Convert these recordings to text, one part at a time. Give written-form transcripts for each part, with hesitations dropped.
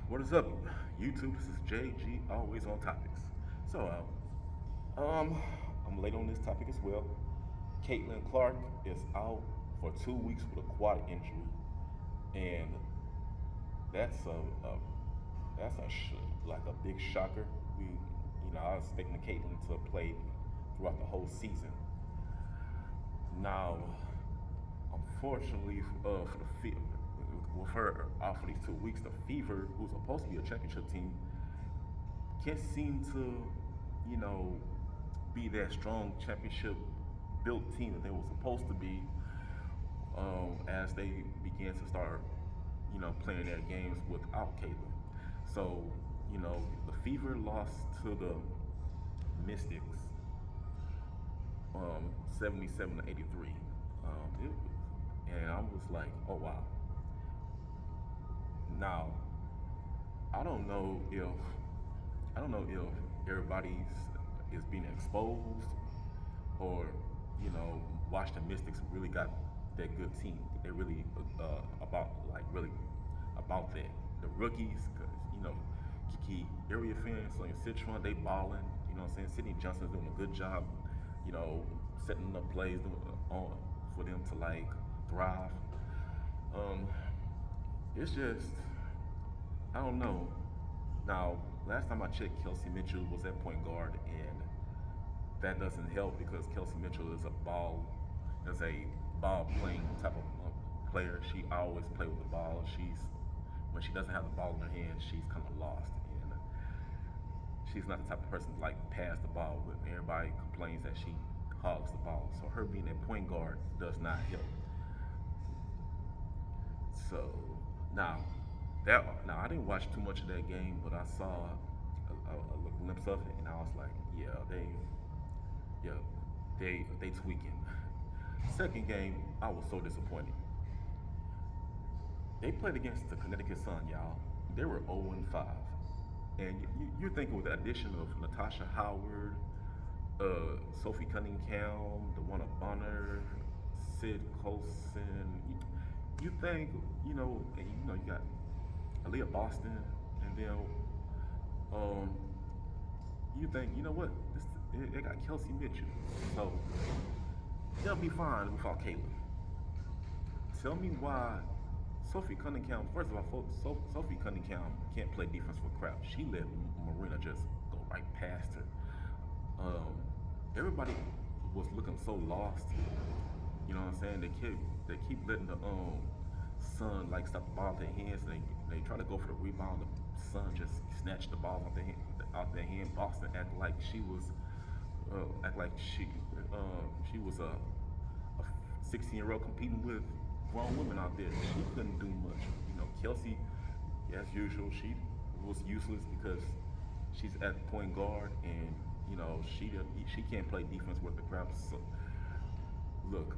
What is up, YouTube? This is JG, always on topics. So, um, I'm late on this topic as well. Caitlin Clark is out for 2 weeks with a quad injury, and that's like a big shocker. I was expecting Caitlin to play throughout the whole season. Now, unfortunately, for the with her out for these 2 weeks, the Fever, who's supposed to be a championship team, can't seem to, you know, be that strong championship built team that they were supposed to be as they began to start, playing their games without Caitlin. So, the Fever lost to the Mystics 77 to 83. And I was like, oh wow. Now, I don't know if I don't know if everybody's is being exposed or watch the Mystics really got that good team. They really about like really about that. The rookies, cause Kiki area fans, Sonya Citron, they balling. You know what I'm saying? Sydney Johnson's doing a good job. You know, setting up plays on for them to like thrive. Um, it's just I don't know. Now, last time I checked, Kelsey Mitchell was at point guard, and that doesn't help because Kelsey Mitchell is a ball playing type of player. She always play with the ball. When she doesn't have the ball in her hand, she's kind of lost, and she's not the type of person to like pass the ball. But everybody complains that she hogs the ball, so her being a point guard does not help. So now now I didn't watch too much of that game, but I saw a glimpse of it, and I was like, yeah, they tweaking. Second game, I was so disappointed. They played against the Connecticut Sun, y'all. They were 0-5, and you're thinking with the addition of Natasha Howard, Sophie Cunningham, DeWanna Bonner, Sid Colson. You think you got Aaliyah Boston, and then um, you think what they got Kelsey Mitchell, so they'll be fine without Caitlin. Tell me why Sophie Cunningham. First of all, Sophie Cunningham can't play defense for crap. She let Marina just go right past her. Um, Everybody was looking so lost. You know what I'm saying? They keep letting the Sun like stop the ball out their hands. And they try to go for the rebound. The Sun just snatched the ball out their hand. Boston act like she was a 16-year-old competing with grown women out there. She couldn't do much. Kelsey, as usual, she was useless because she's at point guard, and she can't play defense worth the crap. So, look,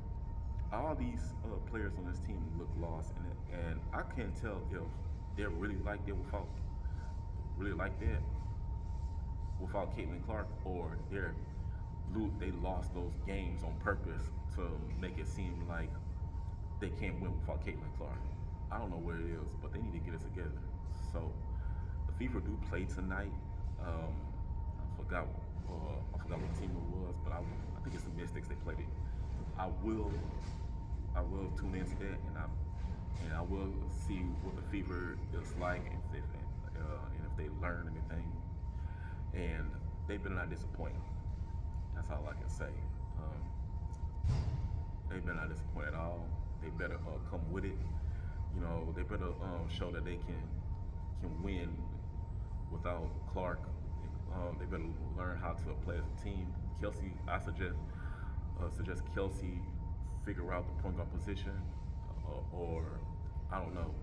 all these players on this team look lost, and I can't tell if they're really like that without Caitlin Clark, or they lost those games on purpose to make it seem like they can't win without Caitlin Clark. I don't know what it is, but they need to get it together. So the Fever do play tonight. I forgot what team it was, but I think it's the Mystics. They played it. I will I will tune into that, and I will see what the Fever is like, and if they learn anything. And they've been not disappointed. That's all I can say. They've been not disappointed at all. They better come with it. They better show that they can win without Clark. They better learn how to play as a team. Kelsey, I suggest Kelsey figure out the point guard position, or I don't know,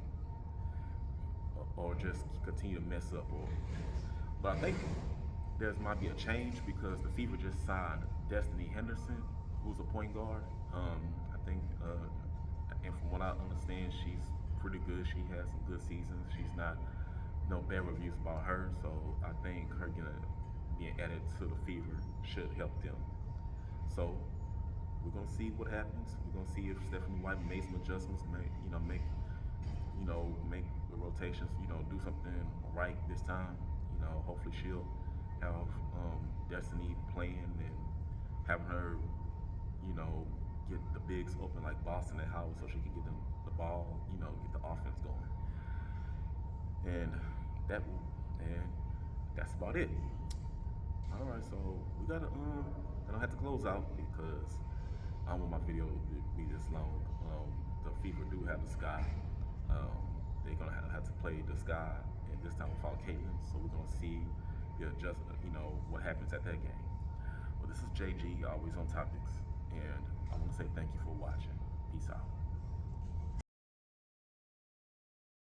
or just continue to mess up. But I think there might be a change because the Fever just signed Destiny Henderson, who's a point guard. I think, and from what I understand, she's pretty good. She has some good seasons. She's not no bad reviews about her. So I think her being added to the Fever should help them. So we're gonna see what happens. We're gonna see if Stephanie White made some adjustments, make the rotations, do something right this time. Hopefully she'll have Destiny playing and having her, you know, get the bigs open like Boston and Howard so she can get them the ball, get the offense going. And that and that's about it. All right, so we gotta I don't have to close out because I don't want my video to be this long. The FIFA do have the Sky. Um, they're gonna have to play the Sky, and this time without Caitlin. So we're gonna see what happens at that game. Well, this is JG, always on topics, and I want to say thank you for watching. Peace out.